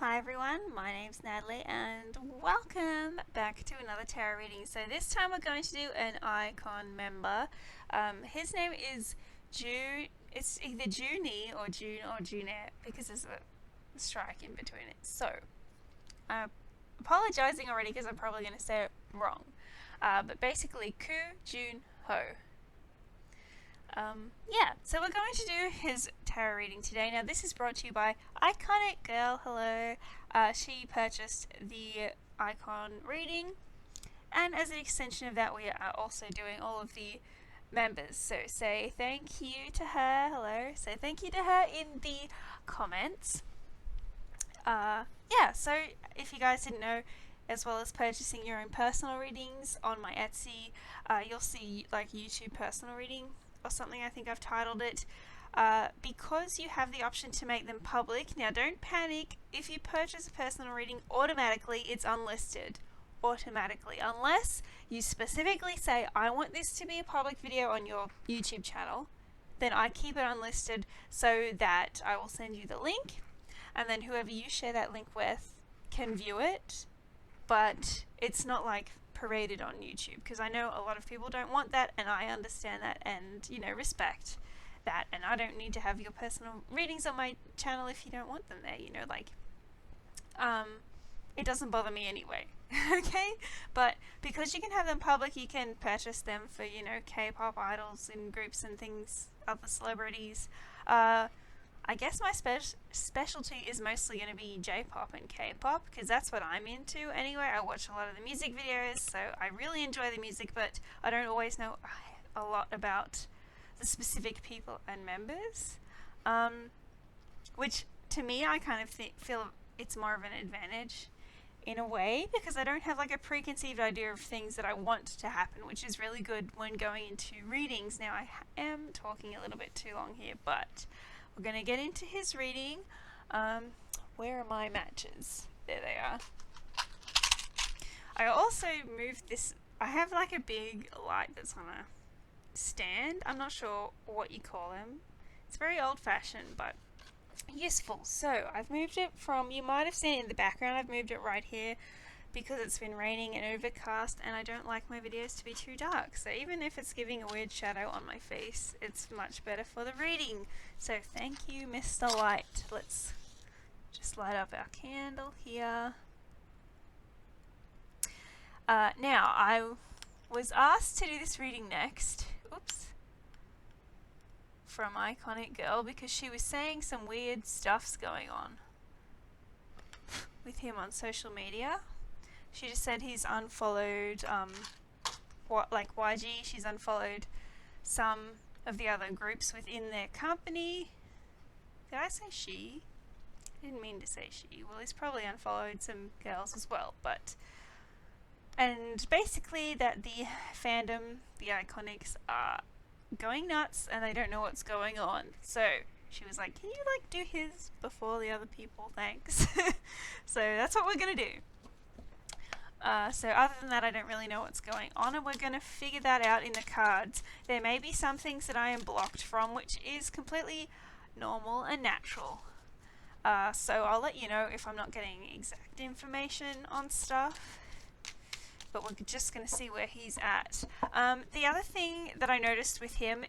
Hi everyone, my name's Natalie and welcome back to another tarot reading. So this time we're going to do an iKON member. His name is it's either Junie or June or Junette because there's a strike in between it. So I'm apologising already because I'm probably going to say it wrong. But basically Koo Jun Hoe. So we're going to do his tarot reading today. Now this is brought to you by iKONIC Girl. Hello. She purchased the iKON reading, and as an extension of that we are also doing all of the members. So say thank you to her. Hello. Say thank you to her in the comments. So if you guys didn't know, as well as purchasing your own personal readings on my Etsy, you'll see like YouTube personal reading or something, I think I've titled it, because you have the option to make them public. Now don't panic, if you purchase a personal reading, automatically it's unlisted, automatically, unless you specifically say I want this to be a public video on your YouTube channel, then I keep it unlisted so that I will send you the link, and then whoever you share that link with can view it, but it's not like paraded on YouTube, because I know a lot of people don't want that, and I understand that, and respect that, and I don't need to have your personal readings on my channel if you don't want them there, it doesn't bother me anyway. Okay, but because you can have them public, you can purchase them for K-pop idols and groups and things, other celebrities. I guess my specialty is mostly going to be J-pop and K-pop, because that's what I'm into anyway. I watch a lot of the music videos, so I really enjoy the music, but I don't always know a lot about the specific people and members, which to me I kind of feel it's more of an advantage in a way, because I don't have like a preconceived idea of things that I want to happen, which is really good when going into readings. Now I am talking a little bit too long here, but we're going to get into his reading. Where are my matches? There they are. I also moved this. I have like a big light that's on a stand. I'm not sure what you call them. It's very old-fashioned, but useful. So I've moved it from, you might have seen it in the background, I've moved it right here because it's been raining and overcast, and I don't like my videos to be too dark, so even if it's giving a weird shadow on my face, it's much better for the reading. So thank you, Mr. Light. Let's just light up our candle here. Now I was asked to do this reading next, from iKONIC Girl, because she was saying some weird stuff's going on with him on social media. She just said he's unfollowed, YG, she's unfollowed some of the other groups within their company. Did I say she? I didn't mean to say she. Well, he's probably unfollowed some girls as well, and basically that the fandom, the iKONICs, are going nuts and they don't know what's going on. So she was like, can you do his before the other people? Thanks. So that's what we're gonna do. So other than that, I don't really know what's going on, and we're going to figure that out in the cards. There may be some things that I am blocked from, which is completely normal and natural. So I'll let you know if I'm not getting exact information on stuff, but we're just going to see where he's at. The other thing that I noticed with him,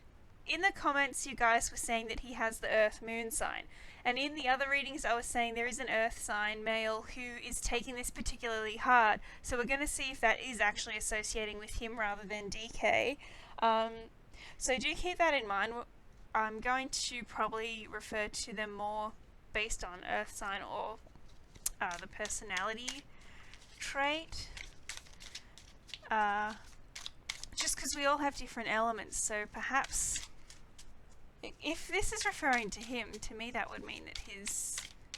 in the comments you guys were saying that he has the Earth Moon sign, and in the other readings I was saying there is an Earth sign male who is taking this particularly hard, so we're going to see if that is actually associating with him rather than DK. So do keep that in mind. I'm going to probably refer to them more based on Earth sign or the personality trait, just because we all have different elements, so perhaps if this is referring to him, to me that would mean that his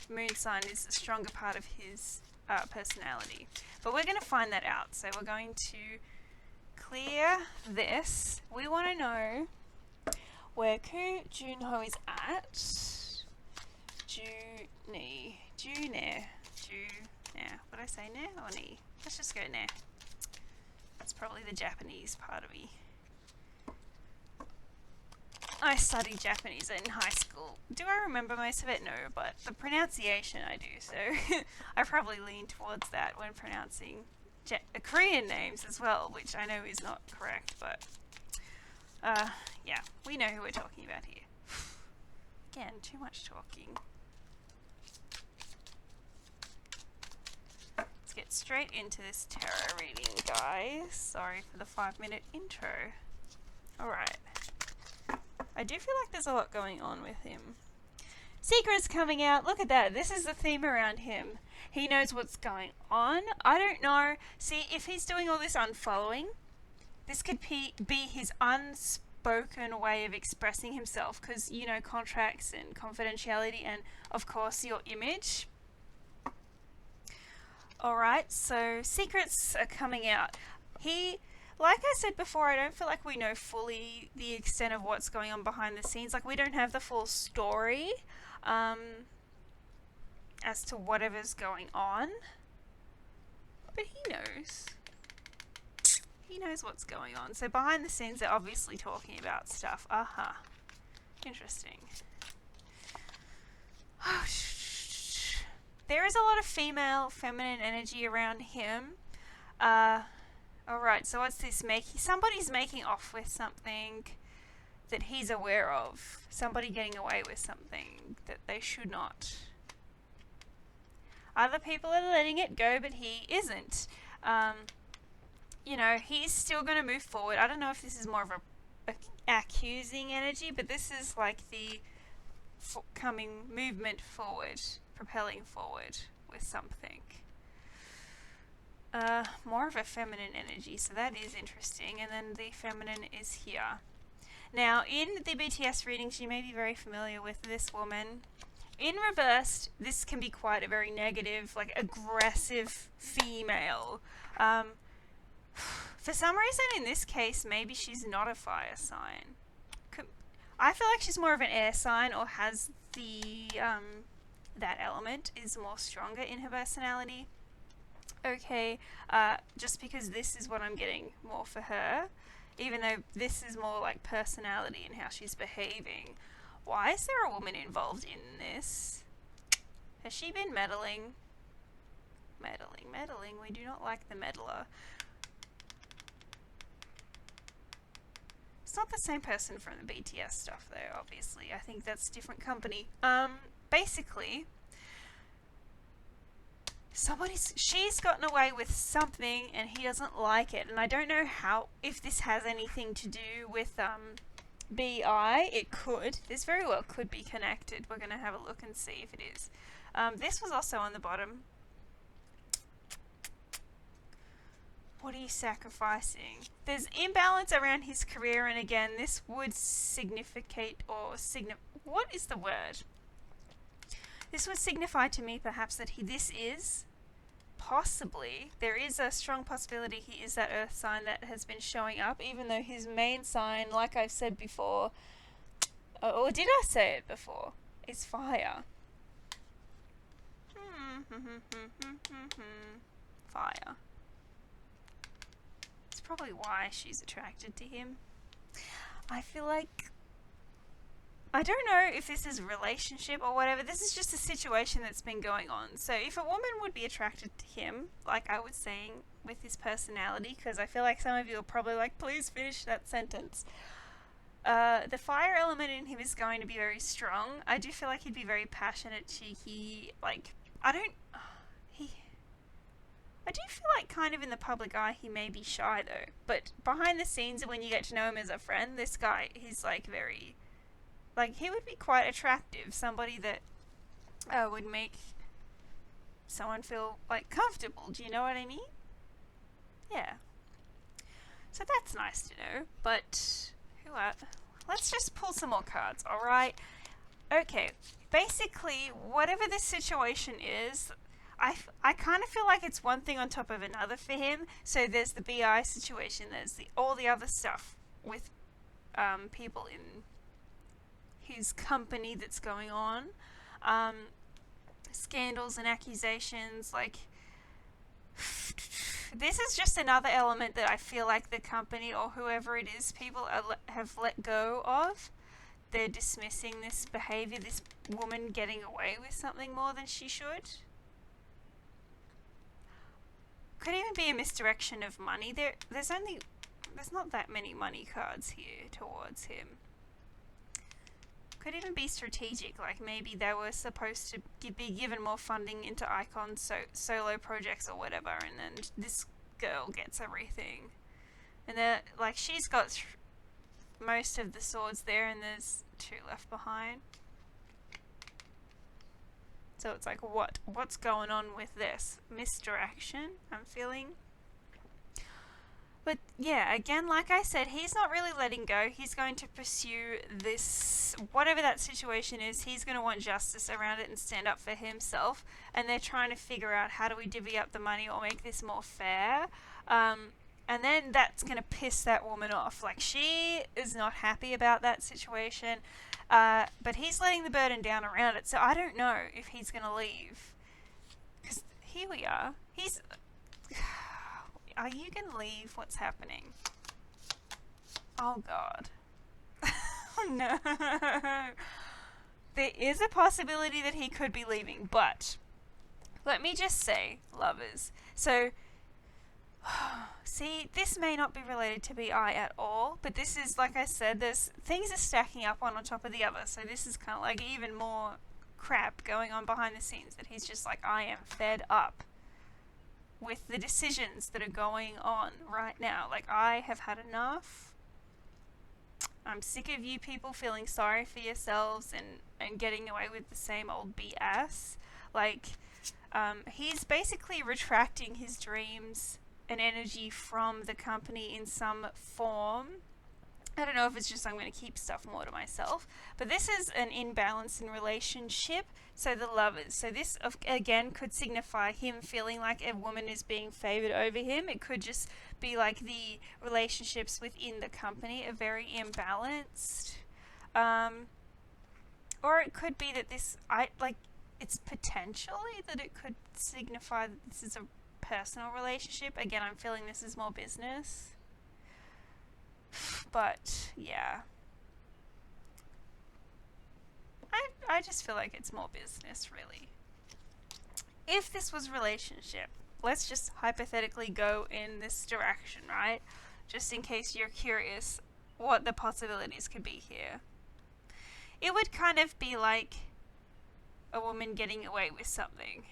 moon sign is a stronger part of his personality. But we're going to find that out, so we're going to clear this. We want to know where Koo Jun Hoe is at. What did I say, ne or ni? Let's just go ne. That's probably the Japanese part of me. I studied Japanese in high school. Do I remember most of it? No, but the pronunciation I do, so I probably lean towards that when pronouncing Korean names as well, which I know is not correct, but yeah, we know who we're talking about here. Again, too much talking. Let's get straight into this tarot reading, guys. Sorry for the 5-minute intro. Alright. I do feel like there's a lot going on with him. Secrets coming out. Look at that. This is the theme around him. He knows what's going on. I don't know. See, if he's doing all this unfollowing, this could be his unspoken way of expressing himself, because, you know, contracts and confidentiality and, of course, your image. Alright, so secrets are coming out. Like I said before, I don't feel like we know fully the extent of what's going on behind the scenes. Like, we don't have the full story as to whatever's going on. But he knows. He knows what's going on. So behind the scenes, they're obviously talking about stuff. Interesting. There is a lot of feminine energy around him. Alright, so what's this somebody's making off with something that he's aware of. Somebody getting away with something that they should not. Other people are letting it go, but he isn't. You know, he's still going to move forward. I don't know if this is more of a accusing energy, but this is like the movement forward, propelling forward with something. More of a feminine energy, so that is interesting. And then the feminine is here. Now, in the BTS readings, you may be very familiar with this woman. In reverse, this can be quite a very negative, like, aggressive female. For some reason, in this case, maybe she's not a fire sign. I feel like she's more of an air sign, or has the, that element is more stronger in her personality. Okay, just because this is what I'm getting more for her, even though this is more like personality and how she's behaving. Why is there a woman involved in this? Has she been meddling? Meddling. We do not like the meddler. It's not the same person from the BTS stuff though, obviously. I think that's different company. Basically, she's gotten away with something and he doesn't like it, and I don't know if this has anything to do with BI. It could. This very well could be connected. We're going to have a look and see if it is. This was also on the bottom. What are you sacrificing? There's imbalance around his career, and again, this would what is the word? This would signify to me perhaps that there is a strong possibility he is that earth sign that has been showing up, even though his main sign, like I've said before, or did I say it before, is fire. Fire. It's probably why she's attracted to him. I feel like, I don't know if this is a relationship or whatever. This is just a situation that's been going on. So if a woman would be attracted to him, like I was saying with his personality, because I feel like some of you are probably like, please finish that sentence. The fire element in him is going to be very strong. I do feel like he'd be very passionate, cheeky, like, I do feel like kind of in the public eye he may be shy though. But behind the scenes, when you get to know him as a friend, this guy, he's like very... Like, he would be quite attractive. Somebody that would make someone feel, like, comfortable. Do you know what I mean? Yeah. So that's nice to know. But, let's just pull some more cards, alright? Okay. Basically, whatever this situation is, I kind of feel like it's one thing on top of another for him. So there's the BI situation. There's all the other stuff with people in his company that's going on, scandals and accusations, like, this is just another element that I feel like the company or whoever it is, people have let go of, they're dismissing this behavior, this woman getting away with something more than she should. Could even be a misdirection of money. There's not that many money cards here towards him. Could even be strategic, like maybe they were supposed to be given more funding into iKON solo projects or whatever, and then this girl gets everything. And like she's got most of the swords there, and there's 2 left behind. So it's like, what's going on with this? Misdirection, I'm feeling. But yeah, again, like I said, he's not really letting go. He's going to pursue this, whatever that situation is, he's going to want justice around it and stand up for himself. And they're trying to figure out, how do we divvy up the money or make this more fair? And then that's going to piss that woman off. Like, she is not happy about that situation. But he's letting the burden down around it. So I don't know if he's going to leave. Because here we are. Are you going to leave? What's happening? Oh, God. Oh, no. There is a possibility that he could be leaving, but let me just say, lovers. So, see, this may not be related to BI at all, but this is, like I said, things are stacking up one on top of the other. So this is kind of like even more crap going on behind the scenes, that he's just like, I am fed up with the decisions that are going on right now. Like, I have had enough. I'm sick of you people feeling sorry for yourselves and getting away with the same old BS. Like, he's basically retracting his dreams and energy from the company in some form. I don't know if it's just I'm going to keep stuff more to myself, but this is an imbalance in relationship. So the lovers. So this, again, could signify him feeling like a woman is being favored over him. It could just be like the relationships within the company are very imbalanced. Or it could be that it's potentially that it could signify that this is a personal relationship. Again, I'm feeling this is more business. But, yeah. I just feel like it's more business, really. If this was relationship, let's just hypothetically go in this direction, right? Just in case you're curious what the possibilities could be here. It would kind of be like a woman getting away with something.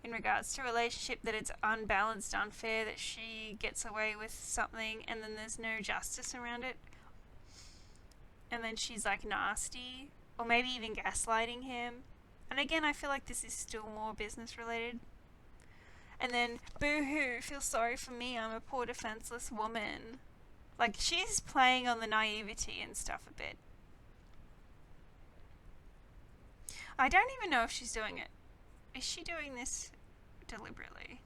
In regards to relationship, that it's unbalanced, unfair, that she gets away with something and then there's no justice around it. And then she's like nasty, or maybe even gaslighting him. And again, I feel like this is still more business related. And then, boo-hoo, feel sorry for me, I'm a poor defenseless woman. Like, she's playing on the naivety and stuff a bit. I don't even know if she's doing it. Is she doing this deliberately?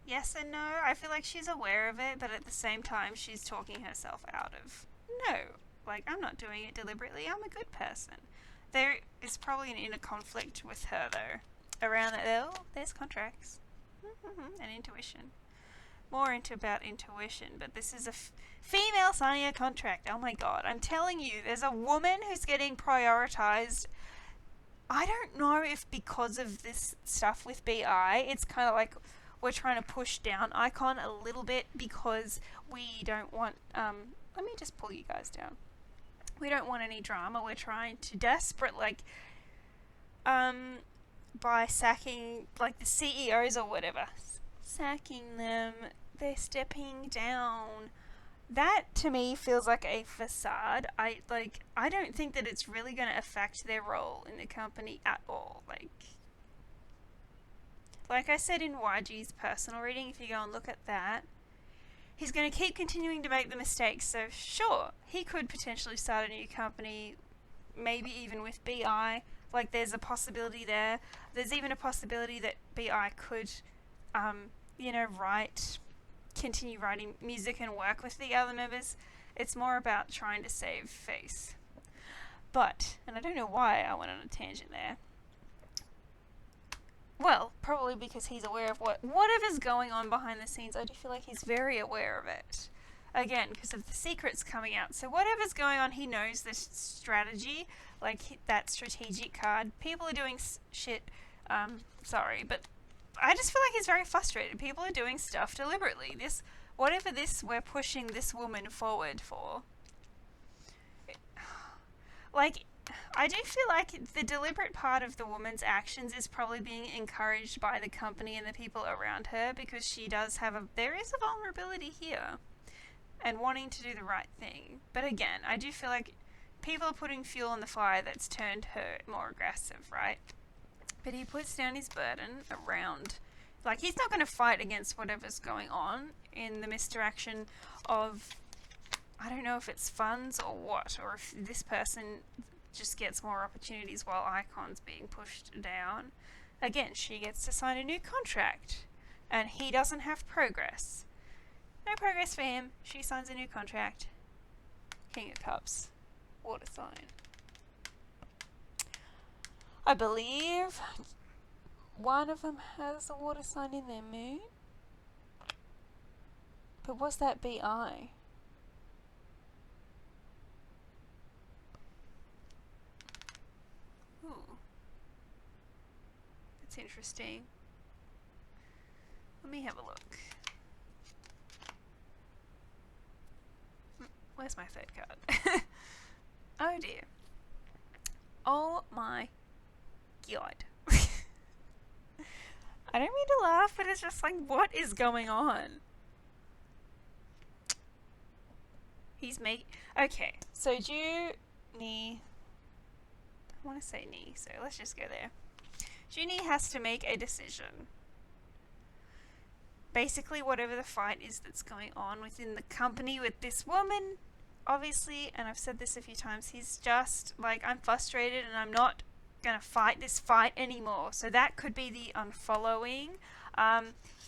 Yes and no. I feel like she's aware of it, but at the same time she's talking herself out of, no, like, I'm not doing it deliberately, I'm a good person. There is probably an inner conflict with her, though, around that. Oh, there's contracts. And intuition. More about intuition, but this is a female signing a contract. Oh my god, I'm telling you, there's a woman who's getting prioritized. I don't know if because of this stuff with BI, it's kind of like we're trying to push down iKON a little bit because we don't want, let me just pull you guys down. We don't want any drama. We're trying to by sacking, like, the CEOs or whatever, sacking them, they're stepping down. That to me feels like a facade. I don't think that it's really going to affect their role in the company at all. Like I said in YG's personal reading, if you go and look at that, he's going to keep continuing to make the mistakes. So sure, he could potentially start a new company, maybe even with BI. Like, there's a possibility there. There's even a possibility that BI could, continue writing music and work with the other members. It's more about trying to save face. But, and I don't know why I went on a tangent there. Well, probably because he's aware of whatever's going on behind the scenes. I do feel like he's very aware of it. again, because of the secrets coming out. So whatever's going on, he knows this strategy, like that strategic card. People are doing shit. Sorry, but I just feel like he's very frustrated. People are doing stuff deliberately. Whatever we're pushing this woman forward for. Like, I do feel like the deliberate part of the woman's actions is probably being encouraged by the company and the people around her, because she does there is a vulnerability here and wanting to do the right thing. But again, I do feel like people are putting fuel on the fire that's turned her more aggressive, right? But he puts down his burden around, like, he's not going to fight against whatever's going on in the misdirection of, I don't know if it's funds or what, or if this person just gets more opportunities while iKON's being pushed down. Again, she gets to sign a new contract, and he doesn't have progress. No progress for him. She signs a new contract. King of Cups. Water sign. I believe one of them has a water sign in their moon. But was that BI? Ooh. That's interesting. Let me have a look. Where's my third card? Oh dear. Oh my god. I don't mean to laugh, but it's just like, what is going on? Okay, so Junie, I want to say Ni, so let's just go there. Junie has to make a decision. Basically, whatever the fight is that's going on within the company with this woman, obviously, and I've said this a few times, he's just like, I'm frustrated and I'm not gonna fight this fight anymore. So that could be the unfollowing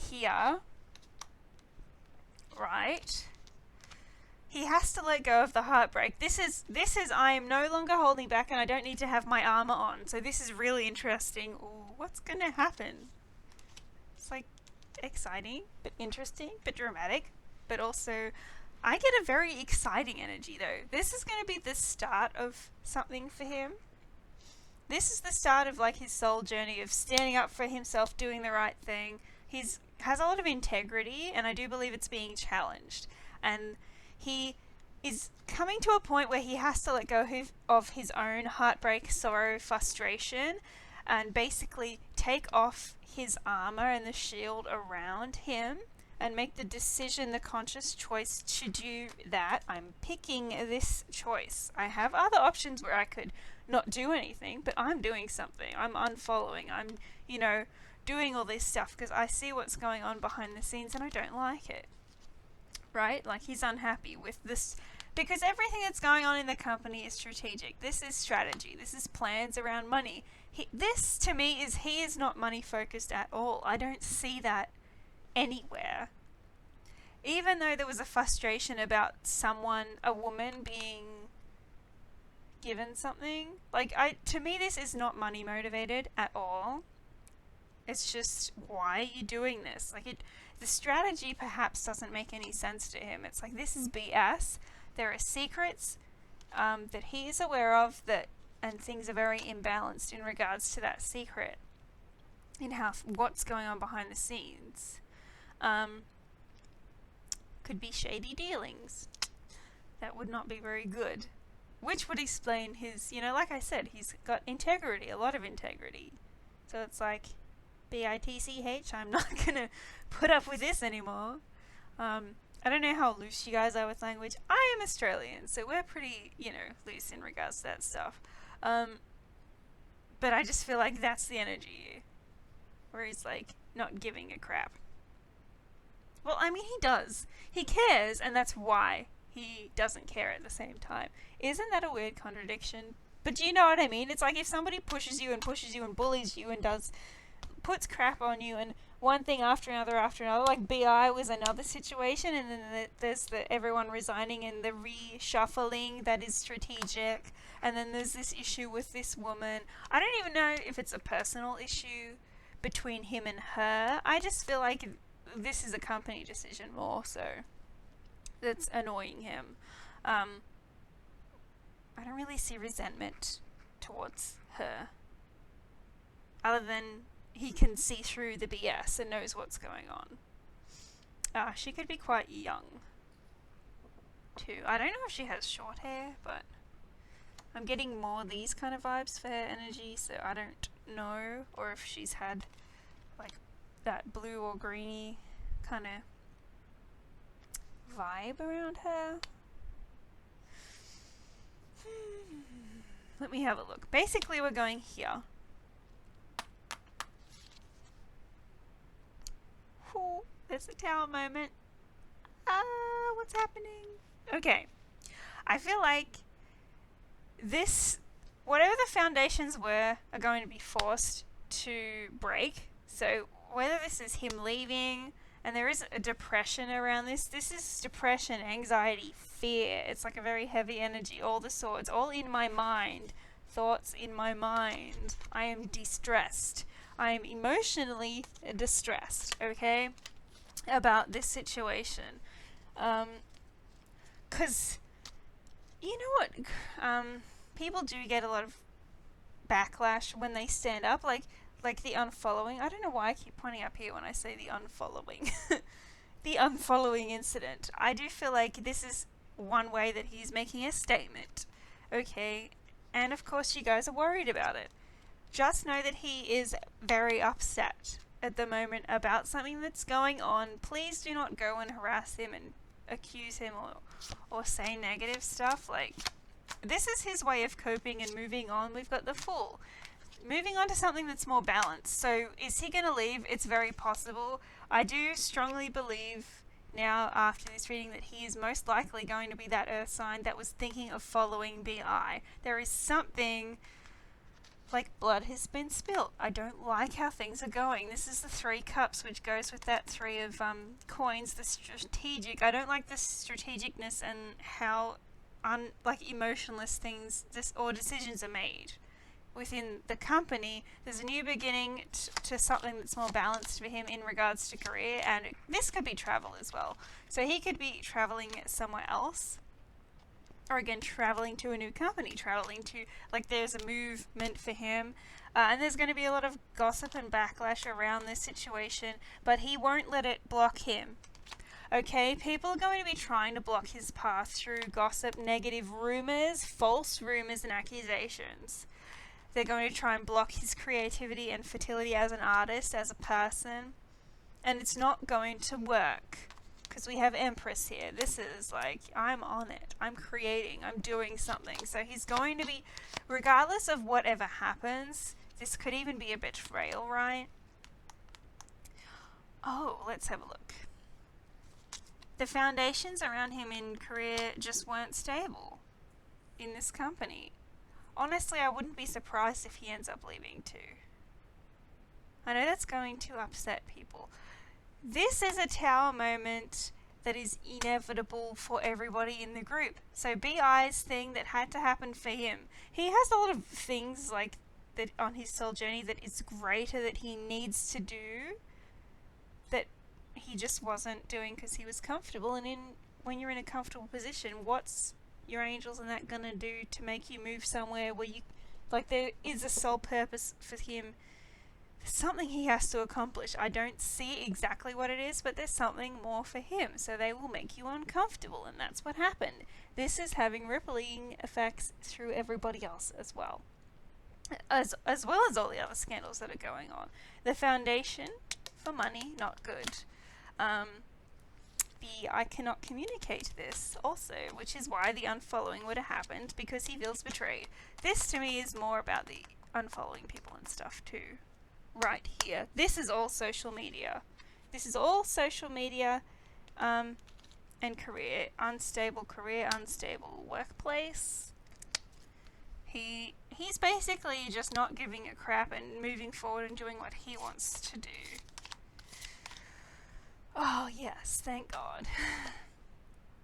here, right? He has to let go of the heartbreak. This is I am no longer holding back and I don't need to have my armor on. So this is really interesting. Ooh, what's gonna happen? It's like exciting, but interesting, but dramatic, but also I get a very exciting energy though. This is going to be the start of something for him. This is the start of like his soul journey of standing up for himself, doing the right thing. He's has a lot of integrity, and I do believe it's being challenged. And he is coming to a point where he has to let go of his own heartbreak, sorrow, frustration, and basically take off his armor and the shield around him and make the decision, the conscious choice to do that. I'm picking this choice. I have other options where I could not do anything, but I'm doing something. I'm unfollowing. I'm, doing all this stuff because I see what's going on behind the scenes and I don't like it. Right? Like, he's unhappy with this because everything that's going on in the company is strategic. This is strategy. This is plans around money. This, to me, he is not money focused at all. I don't see that anywhere. Even though there was a frustration about a woman being given something, to me this is not money motivated at all. It's just, why are you doing this? The strategy perhaps doesn't make any sense to him. It's like, this is BS. There are secrets that he is aware of and things are very imbalanced in regards to that secret in what's going on behind the scenes. Could be shady dealings. That would not be very good. Which would explain his, like I said, he's got integrity, a lot of integrity. So it's like, BITCH, I'm not gonna put up with this anymore. I don't know how loose you guys are with language. I am Australian, so we're pretty, loose in regards to that stuff. But I just feel like that's the energy where he's like, not giving a crap. Well, I mean, he does. He cares, and that's why he doesn't care at the same time. Isn't that a weird contradiction? But do you know what I mean? It's like if somebody pushes you and bullies you and puts crap on you and one thing after another, like BI was another situation, and then there's everyone resigning and the reshuffling that is strategic, and then there's this issue with this woman. I don't even know if it's a personal issue between him and her. I just feel like this is a company decision more so. that's annoying him. Um, I don't really see resentment towards her, other than he can see through the BS and knows what's going on. She could be quite young, too. I don't know if she has short hair, but I'm getting more these kind of vibes for her energy, so I don't know, or if she's had like that blue or greeny kind of vibe around her. Let me have a look. Basically, we're going here. Ooh, there's a tower moment. What's happening? Okay. I feel like this, whatever the foundations were, are going to be forced to break. So whether this is him leaving, and there is a depression around this is depression, anxiety, fear. It's like a very heavy energy, all the swords, all in my mind, thoughts in my mind. I am distressed. I am emotionally distressed, okay, about this situation. 'Cause you know what, people do get a lot of backlash when they stand up, like the unfollowing. I don't know why I keep pointing up here when I say the unfollowing. The unfollowing incident. I do feel like this is one way that he's making a statement, okay? And of course you guys are worried about it. Just know that he is very upset at the moment about something that's going on. Please do not go and harass him and accuse him or say negative stuff. Like, this is his way of coping and moving on. We've got the Fool. Moving on to something that's more balanced. So is he going to leave? It's very possible. I do strongly believe now after this reading that he is most likely going to be that earth sign that was thinking of following BI. There is something like blood has been spilt. I don't like how things are going. This is the 3 cups, which goes with that 3 of coins, the strategic. I don't like the strategicness and how emotionless things or decisions are made within the company. There's a new beginning to something that's more balanced for him in regards to career, and this could be travel as well. So he could be traveling somewhere else, or again traveling to a new company, traveling to, like, there's a movement for him, and there's going to be a lot of gossip and backlash around this situation, but he won't let it block him. Okay, people are going to be trying to block his path through gossip, negative rumors, false rumors and accusations. They're going to try and block his creativity and fertility as an artist, as a person. And it's not going to work. Because we have Empress here. This is like, I'm on it. I'm creating. I'm doing something. So he's going to be, regardless of whatever happens, this could even be a betrayal, right? Oh, let's have a look. The foundations around him in career just weren't stable in this company. Honestly, I wouldn't be surprised if he ends up leaving too. I know that's going to upset people. This is a tower moment that is inevitable for everybody in the group. So BI's thing that had to happen for him. He has a lot of things like that on his soul journey that is greater that he needs to do that he just wasn't doing because he was comfortable. And when you're in a comfortable position, what's your angels and that gonna do to make you move somewhere where you, like, there is a sole purpose for him. There's something he has to accomplish. I don't see exactly what it is, but there's something more for him, so they will make you uncomfortable, and that's what happened. This is having rippling effects through everybody else as well, as well as all the other scandals that are going on. The foundation for money, not good. I cannot communicate this also, which is why the unfollowing would have happened, because he feels betrayed. This to me is more about the unfollowing people and stuff too. Right here. This is all social media. This is all social media and career. Unstable workplace. He's basically just not giving a crap and moving forward and doing what he wants to do. Oh, yes, thank God.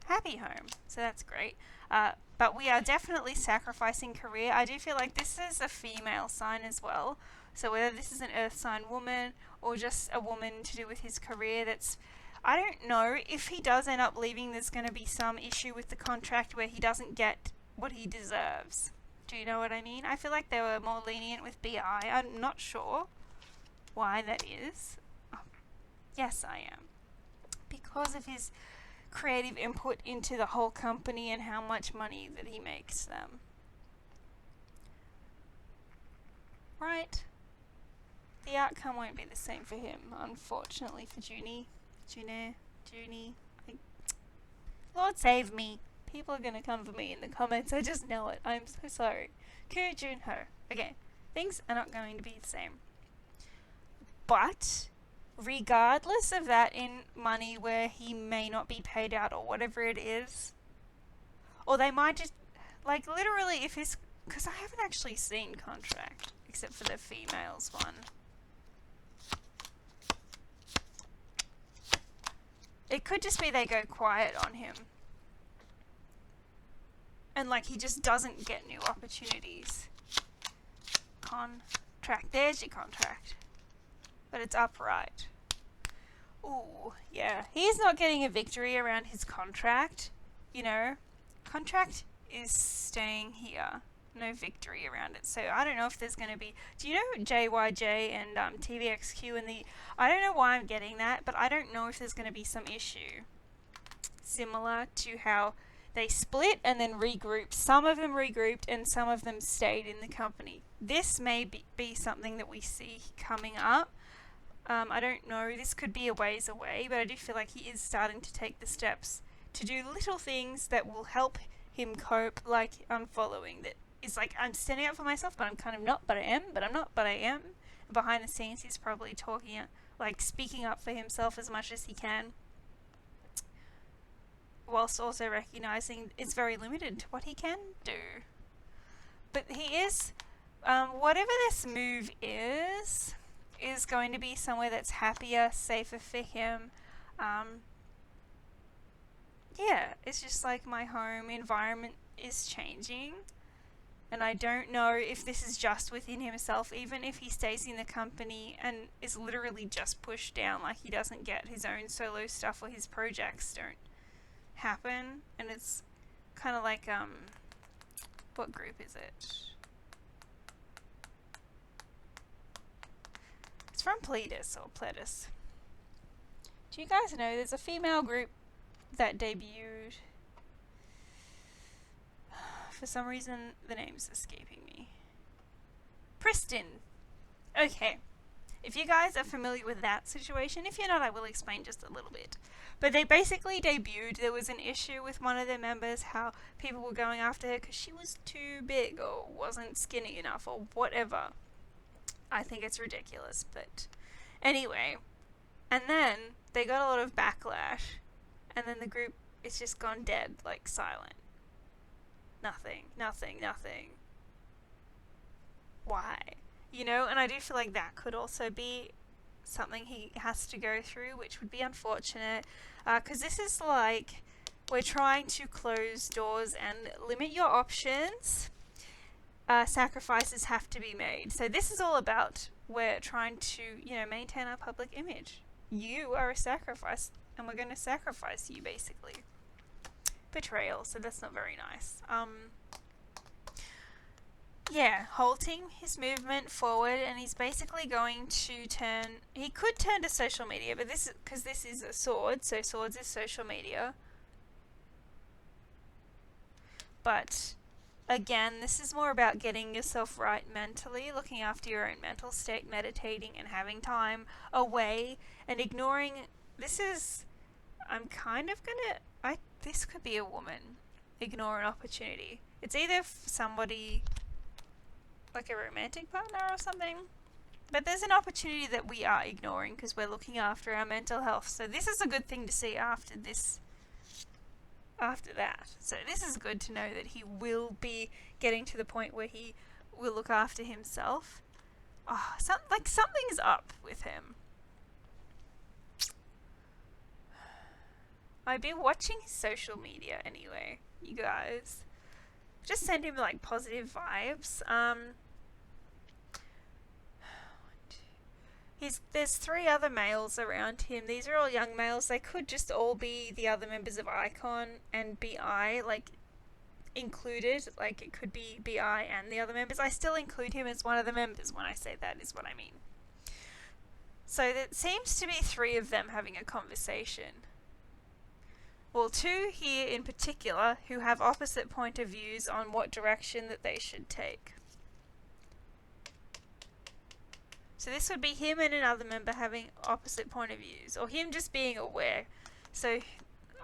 Happy home, so that's great. But we are definitely sacrificing career. I do feel like this is a female sign as well. So whether this is an earth sign woman or just a woman to do with his career, that's I don't know if he does end up leaving, there's going to be some issue with the contract where he doesn't get what he deserves. Do you know what I mean? I feel like they were more lenient with BI. I'm not sure why that is. Oh, yes, I am. Because of his creative input into the whole company and how much money that he makes them. Right? The outcome won't be the same for him, unfortunately, for Junie. Lord save me. People are going to come for me in the comments. I just know it. I'm so sorry. Koo Jun Hoe. Okay, things are not going to be the same. But regardless of that, in money where he may not be paid out or whatever it is, or they might just, like, literally if his, because I haven't actually seen contract except for the females one. It could just be they go quiet on him. And like he just doesn't get new opportunities. Contract. There's your contract. But it's upright. Ooh, yeah. He's not getting a victory around his contract. You know, contract is staying here. No victory around it. So I don't know if there's going to be... Do you know JYJ and TVXQ and the... I don't know why I'm getting that, but I don't know if there's going to be some issue. Similar to how they split and then regrouped. Some of them regrouped and some of them stayed in the company. This may be something that we see coming up. I don't know. This could be a ways away, but I do feel like he is starting to take the steps to do little things that will help him cope, like unfollowing that. It's like, I'm standing up for myself, but I'm kind of not, but I am, but I'm not, but I am. Behind the scenes, he's probably talking, like, speaking up for himself as much as he can, whilst also recognizing it's very limited to what he can do. But he is, whatever this move is going to be somewhere that's happier, safer for him. Yeah, it's just like my home environment is changing. And I don't know if this is just within himself, even if he stays in the company and is literally just pushed down, like he doesn't get his own solo stuff or his projects don't happen. And it's kind of like, what group is it? It's from Pledis or Pledis. Do you guys know there's a female group that debuted? For some reason, the name's escaping me. Pristin. Okay. If you guys are familiar with that situation, if you're not, I will explain just a little bit. But they basically debuted. There was an issue with one of their members, how people were going after her because she was too big or wasn't skinny enough or whatever. I think it's ridiculous, but anyway. And then they got a lot of backlash, and then the group is just gone dead, like silent. Nothing. Why? You know, and I do feel like that could also be something he has to go through, which would be unfortunate, because this is like, we're trying to close doors and limit your options. Sacrifices have to be made. So this is all about, we're trying to, you know, maintain our public image. You are a sacrifice, and we're going to sacrifice you, basically. Betrayal, so that's not very nice. Yeah, halting his movement forward, and he's basically going to turn, he could turn to social media, but this is, because this is a sword, so swords is social media. But again, this is more about getting yourself right mentally, looking after your own mental state, meditating and having time away and ignoring, this is, I'm kind of gonna, this could be a woman. Ignore an opportunity. It's either somebody, like a romantic partner or something, but there's an opportunity that we are ignoring because we're looking after our mental health. So this is a good thing to see after this, after that. So this is good to know that he will be getting to the point where he will look after himself. Oh, something's up with him. I've been watching his social media anyway, you guys. Just send him like positive vibes. There's three other males around him. These are all young males. They could just all be the other members of iKON and BI, like, included. Like, it could be BI and the other members. I still include him as one of the members when I say that, is what I mean. So there seems to be three of them having a conversation. Well, two here in particular who have opposite point of views on what direction that they should take. So this would be him and another member having opposite point of views, or him just being aware. So,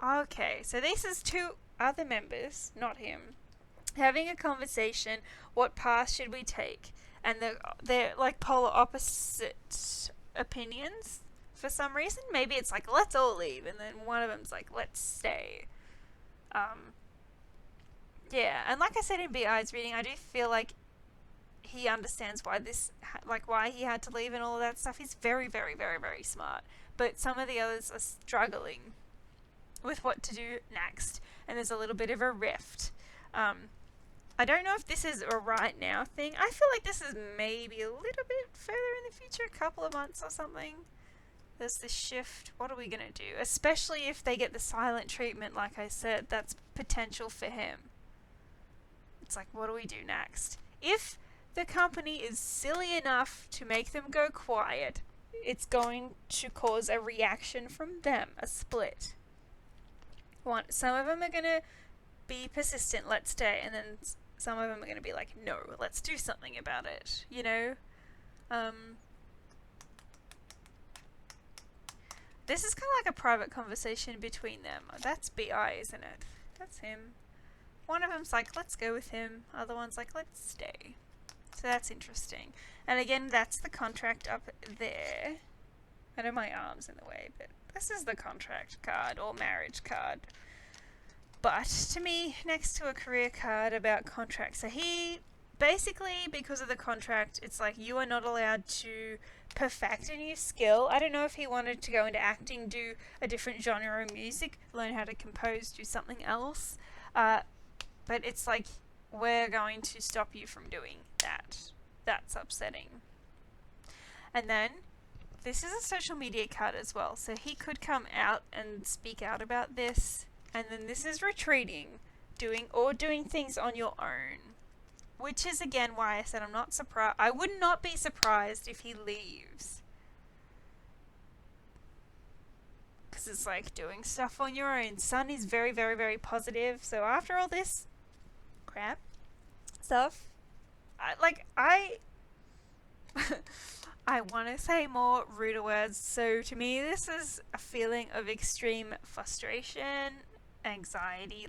okay, so this is two other members, not him, having a conversation. What path should we take? And they're like polar opposite opinions for some reason. Maybe it's like, let's all leave, and then one of them's like, let's stay. Yeah, and like I said in BI's reading, I do feel like he understands why why he had to leave and all of that stuff. He's very, very, very, very smart. But some of the others are struggling with what to do next, and there's a little bit of a rift. I don't know if this is a right now thing. I feel like this is maybe a little bit further in the future, a couple of months or something. There's this shift. What are we going to do? Especially if they get the silent treatment, like I said, that's potential for him. It's like, what do we do next? If the company is silly enough to make them go quiet, it's going to cause a reaction from them, a split. Some of them are going to be persistent, let's stay, and then some of them are going to be like, no, let's do something about it, you know? This is kind of like a private conversation between them. That's BI, isn't it? That's him. One of them's like, let's go with him. Other one's like, let's stay. So that's interesting. And again, that's the contract up there. I know my arm's in the way, but this is the contract card or marriage card. But to me, next to a career card about contracts. So he basically, because of the contract, it's like you are not allowed to perfect a new skill. I don't know if he wanted to go into acting, do a different genre of music, learn how to compose, do something else. But it's like, we're going to stop you from doing that. That's upsetting. And then, this is a social media card as well, so he could come out and speak out about this. And then this is retreating, doing things on your own. Which is again why I said I'm not surprised. I would not be surprised if he leaves. Because it's like doing stuff on your own. Sun is very, very, very positive. So after all this crap stuff, I want to say more ruder words. So to me, this is a feeling of extreme frustration, anxiety,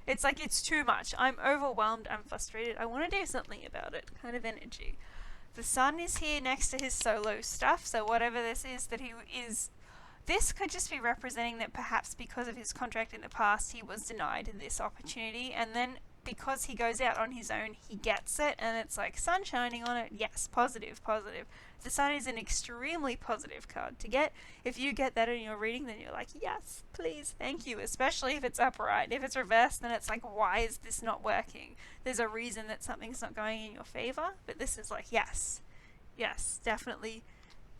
it's like it's too much. I'm overwhelmed, I'm frustrated, I want to do something about it kind of energy. The sun is here next to his solo stuff, so whatever this is that he is, this could just be representing that perhaps because of his contract in the past he was denied this opportunity, and then because he goes out on his own he gets it, and it's like sun shining on it. Yes, positive. The sun is an extremely positive card to get. If you get that in your reading, then you're like, yes, please, thank you, especially if it's upright. If it's reversed, then it's like, why is this not working? There's a reason that something's not going in your favor, but this is like, yes, definitely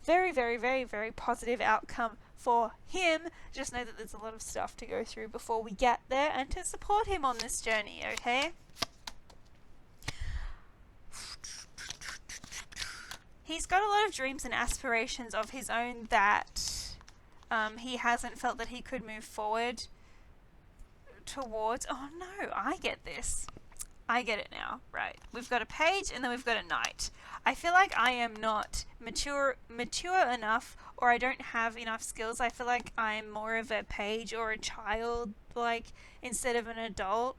very, very, very, very positive outcome for him. Just know that there's a lot of stuff to go through before we get there, and to support him on this journey, okay? He's got a lot of dreams and aspirations of his own that he hasn't felt that he could move forward towards. Oh no, I get this. I get it now. Right. We've got a page and then we've got a knight. I feel like I am not mature enough, or I don't have enough skills. I feel like I'm more of a page or a child, instead of an adult,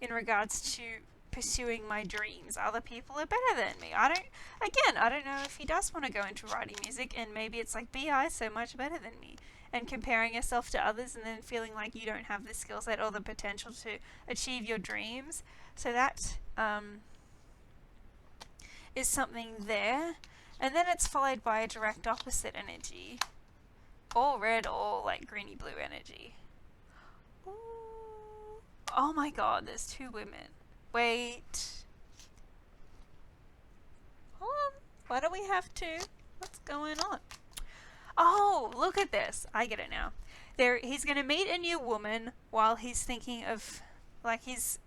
in regards to pursuing my dreams. Other people are better than me. I don't know if he does want to go into writing music, and maybe it's like, BI so much better than me, and comparing yourself to others and then feeling like you don't have the skill set or the potential to achieve your dreams. So that is something there. And then it's followed by a direct opposite energy. All red, all greeny blue energy. Ooh. Oh my god, there's two women. Wait. Hold on. What are we have to? What's going on? Oh, look at this. I get it now. He's going to meet a new woman while he's thinking of, like, he's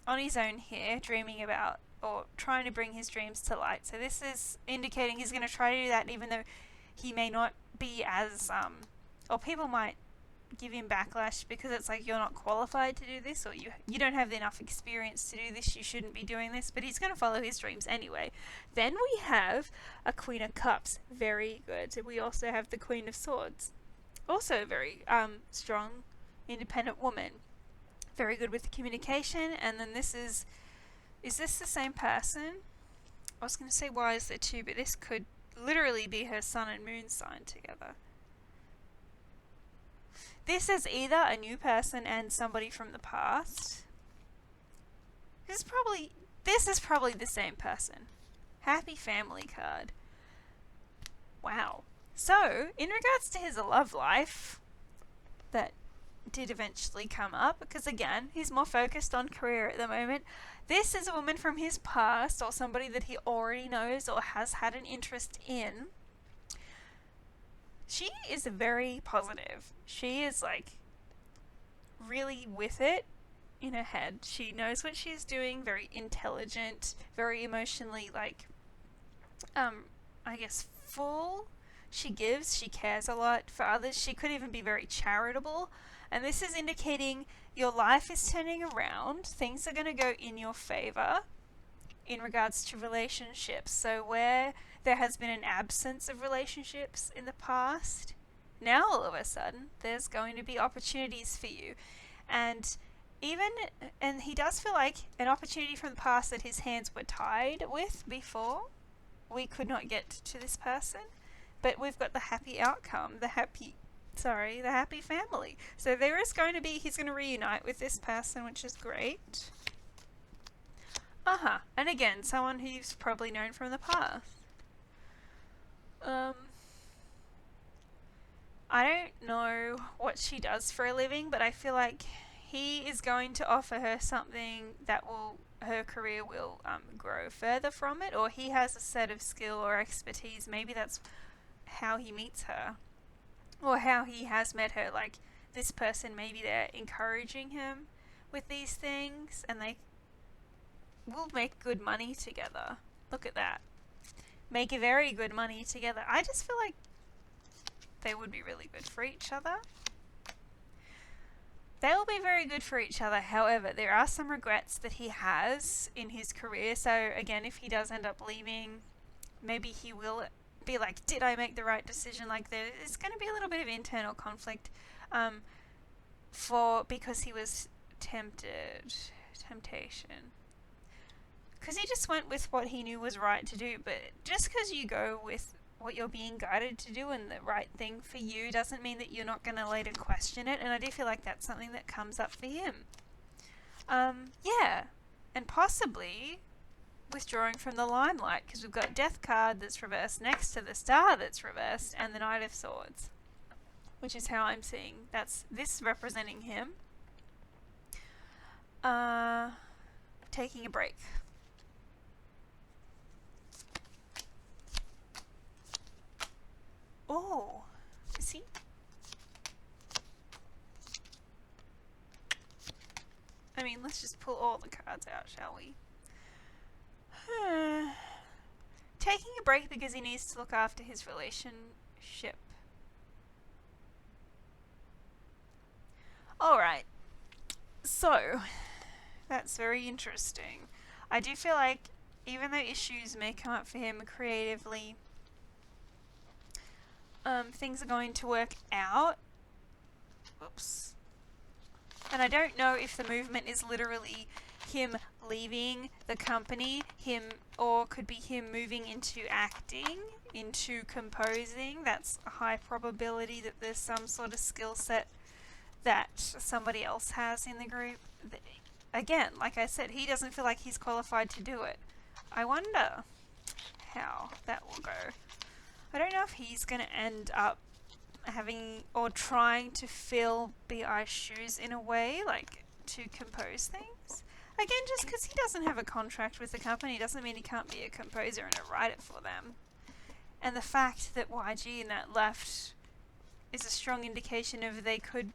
on his own here, dreaming about or trying to bring his dreams to light. So this is indicating he's going to try to do that even though he may not be as, or people might give him backlash because it's like, you're not qualified to do this, or you don't have enough experience to do this, you shouldn't be doing this, but he's going to follow his dreams anyway. Then we have a Queen of Cups, very good. We also have the Queen of Swords, also a very strong, independent woman, very good with communication. And then this is this the same person? I was going to say why is there two, but this could literally be her sun and moon sign together. This is either a new person and somebody from the past. This is probably the same person. Happy family card. Wow. So, in regards to his love life, that did eventually come up, because again, he's more focused on career at the moment. This is a woman from his past, or somebody that he already knows or has had an interest in. She is very positive. She is like really with it in her head. She knows what she's doing, very intelligent, very emotionally like I guess full. She gives, she cares a lot for others. She could even be very charitable. And this is indicating your life is turning around. Things are going to go in your favor in regards to relationships. So where there has been an absence of relationships in the past, now all of a sudden there's going to be opportunities for you. And he does feel like an opportunity from the past that his hands were tied with before. We could not get to this person, but we've got the happy outcome, the happy family. So he's going to reunite with this person, which is great. And again, someone who you've probably known from the past. I don't know what she does for a living, but I feel like he is going to offer her something that her career will grow further from it, or he has a set of skill or expertise. Maybe that's how he meets her, or how he has met her. Like, this person, maybe they're encouraging him with these things, and they will make good money together. Look at that. Make a very good money together. I just feel like they would be really good for each other. They will be very good for each other. However, there are some regrets that he has in his career. So again, if he does end up leaving, maybe he will be like, did I make the right decision? Like, there's going to be a little bit of internal conflict because he was temptation. Because he just went with what he knew was right to do. But just because you go with what you're being guided to do and the right thing for you doesn't mean that you're not going to later question it. And I do feel like that's something that comes up for him. Yeah. And possibly withdrawing from the limelight, because we've got Death card that's reversed next to the Star that's reversed and the Knight of Swords, which is how I'm seeing this representing him taking a break. Oh, is he? I mean, let's just pull all the cards out, shall we? Taking a break because he needs to look after his relationship. Alright. So, that's very interesting. I do feel like, even though issues may come up for him creatively, things are going to work out. Whoops. And I don't know if the movement is literally him leaving the company, or could be him moving into acting, into composing. That's a high probability that there's some sort of skill set that somebody else has in the group. Again, like I said, he doesn't feel like he's qualified to do it. I wonder how that will go. I don't know if he's going to end up having or trying to fill BI's shoes in a way, like to compose things. Again, just because he doesn't have a contract with the company doesn't mean he can't be a composer and a writer for them. And the fact that YG in that left is a strong indication of they could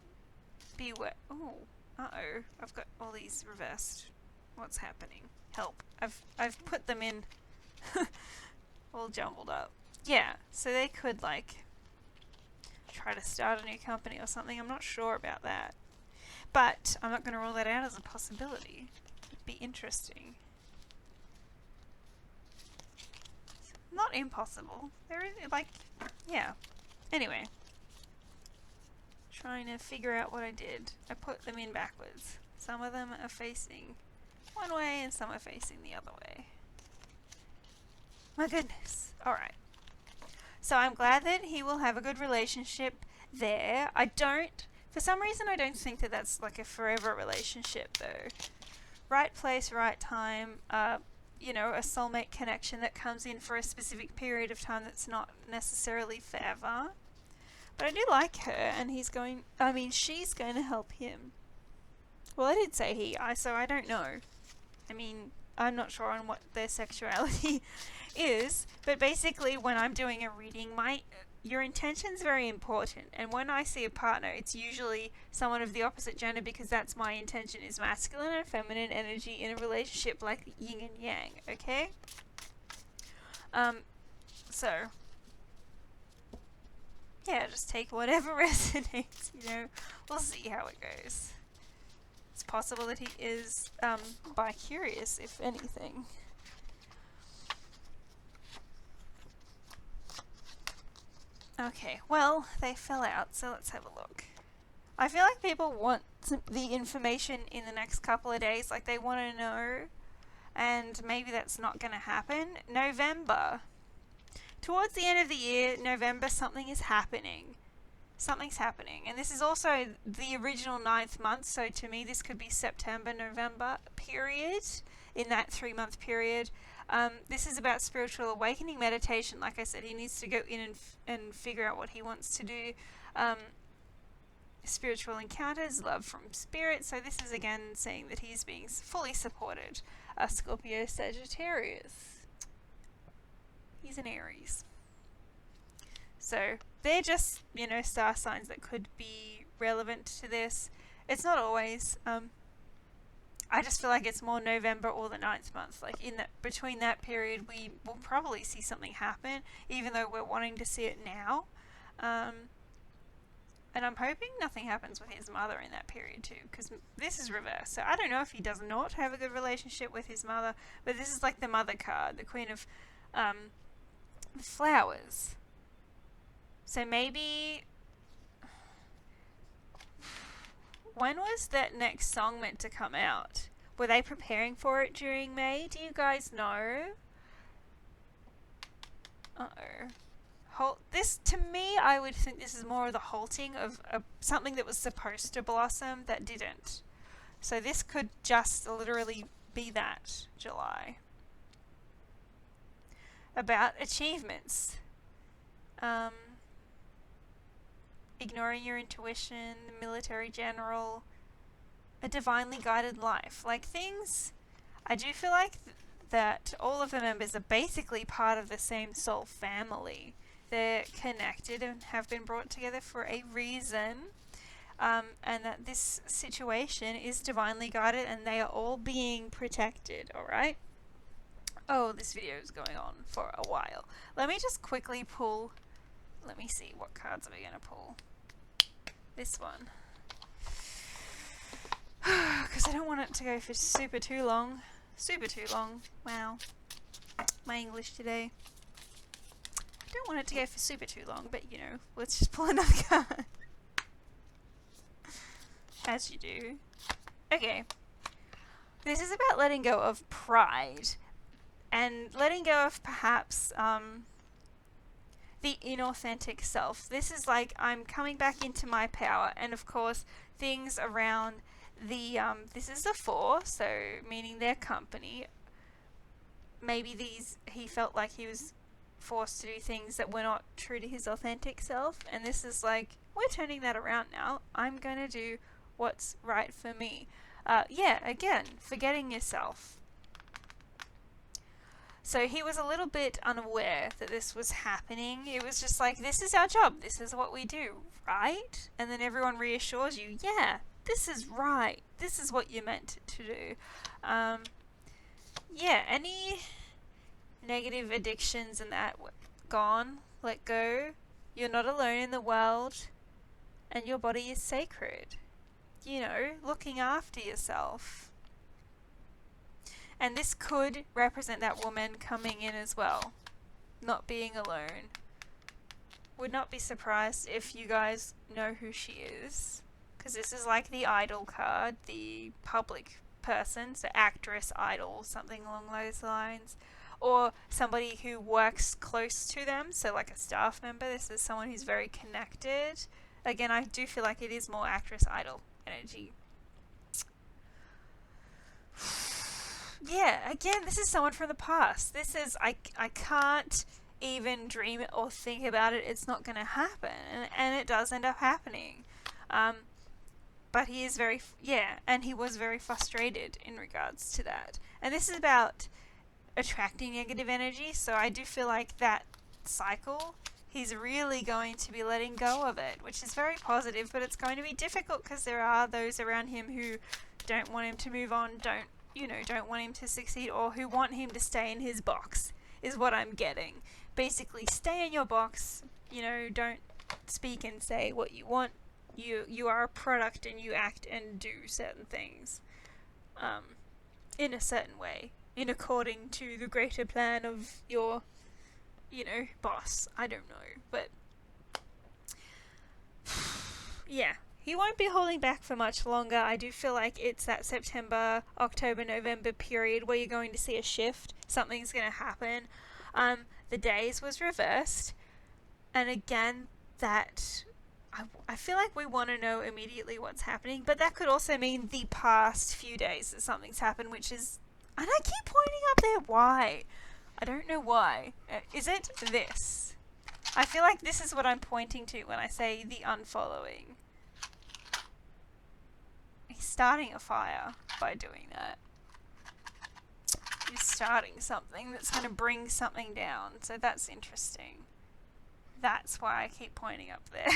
be oh, uh-oh. I've got all these reversed. What's happening? Help. I've put them in all jumbled up. Yeah, so they could like try to start a new company or something. I'm not sure about that. But I'm not going to rule that out as a possibility. It'd be interesting. Not impossible. There is, like, yeah. Anyway. Trying to figure out what I did. I put them in backwards. Some of them are facing one way and some are facing the other way. My goodness. Alright. So I'm glad that he will have a good relationship there. For some reason I don't think that that's like a forever relationship though. Right place, right time, you know, a soulmate connection that comes in for a specific period of time that's not necessarily forever. But I do like her, and she's going to help him. Well, I did say he, so I don't know. I mean, I'm not sure on what their sexuality is, but basically when I'm doing a reading, your intention's very important, and when I see a partner, it's usually someone of the opposite gender because that's my intention, is masculine and feminine energy in a relationship like yin and yang, okay? So, yeah, just take whatever resonates, you know, we'll see how it goes. It's possible that he is, bi-curious, if anything. Okay, well, they fell out, so let's have a look. I feel like people want the information in the next couple of days, like they want to know, and maybe that's not going to happen. November. Towards the end of the year, November, something is happening. Something's happening. And this is also the original 9th month, so to me this could be September, November period, in that 3-month period. This is about spiritual awakening meditation. Like I said, he needs to go in and figure out what he wants to do. Spiritual encounters, love from spirit. So this is again saying that he's being fully supported. Scorpio, Sagittarius. He's an Aries. So they're just, you know, star signs that could be relevant to this. It's not always. I just feel like it's more November or the 9th month. Like between that period, we will probably see something happen, even though we're wanting to see it now. And I'm hoping nothing happens with his mother in that period too, because this is reversed. So I don't know if he does not have a good relationship with his mother, but this is like the mother card, the Queen of Flowers. So maybe, when was that next song meant to come out? Were they preparing for it during May? Do you guys know? This, to me, I would think this is more of the halting of something that was supposed to blossom that didn't. So this could just literally be that, July. About achievements. Ignoring your intuition, the military general, a divinely guided life. Like things, I do feel like that all of the members are basically part of the same soul family. They're connected and have been brought together for a reason, and that this situation is divinely guided and they are all being protected, alright? Oh, this video is going on for a while. Let me just quickly pull. Let me see, what cards are we going to pull? This one. Because I don't want it to go for super too long. Super too long. Wow. My English today. I don't want it to go for super too long, but you know, let's just pull another card. As you do. Okay. This is about letting go of pride. And letting go of perhaps, the inauthentic self. This is like, I'm coming back into my power, and of course things around the this is the 4, so meaning their company. Maybe he felt like he was forced to do things that were not true to his authentic self, and this is like, we're turning that around now. I'm gonna do what's right for me. Yeah, again, forgetting yourself. So he was a little bit unaware that this was happening. It was just like, this is our job, this is what we do, right? And then everyone reassures you, yeah, this is right, this is what you're meant to do. Yeah, any negative addictions and that, gone, let go. You're not alone in the world, and your body is sacred. You know, looking after yourself. And this could represent that woman coming in as well, not being alone. Would not be surprised if you guys know who she is, because this is like the idol card, the public person, so actress, idol, something along those lines, or somebody who works close to them, so like a staff member. This is someone who's very connected. Again, I do feel like it is more actress, idol energy. Yeah, again, this is someone from the past. This is, I can't even dream it or think about it. It's not going to happen. And it does end up happening. But he is very, and he was very frustrated in regards to that. And this is about attracting negative energy, so I do feel like that cycle, he's really going to be letting go of it, which is very positive, but it's going to be difficult because there are those around him who don't want him to move on, don't want him to succeed, or who want him to stay in his box, is what I'm getting. Basically, stay in your box, don't speak and say what you want. You are a product and you act and do certain things in a certain way, in according to the greater plan of your, boss. I don't know, but yeah. He won't be holding back for much longer. I do feel like it's that September, October, November period where you're going to see a shift. Something's going to happen. The days was reversed. And again, that I feel like we want to know immediately what's happening, but that could also mean the past few days that something's happened, which is, and I keep pointing up there, why? I don't know why. Is it this? I feel like this is what I'm pointing to when I say the unfollowing. He's starting a fire by doing that. He's starting something that's going to bring something down, so that's interesting. That's why I keep pointing up there.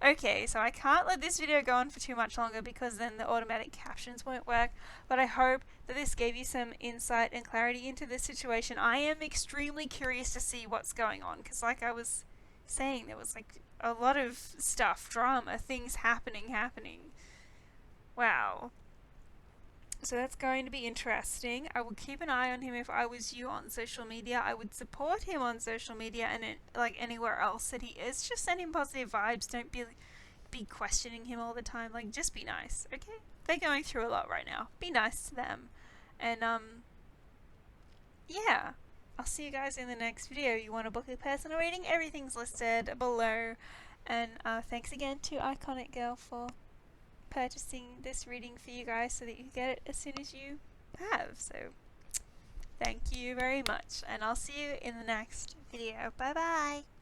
Okay, so I can't let this video go on for too much longer because then the automatic captions won't work, but I hope that this gave you some insight and clarity into this situation. I am extremely curious to see what's going on, because like I was saying, there was like a lot of stuff, drama, things happening. Wow. So that's going to be interesting. I would keep an eye on him if I was you on social media. I would support him on social media and like anywhere else that he is. Just send him positive vibes. Don't be questioning him all the time. Like, just be nice, okay? They're going through a lot right now. Be nice to them. And yeah. I'll see you guys in the next video. You want to book a personal reading? Everything's listed below. And thanks again to iKONIC Girl for purchasing this reading for you guys so that you get it as soon as you have. So thank you very much, and I'll see you in the next video. Bye bye.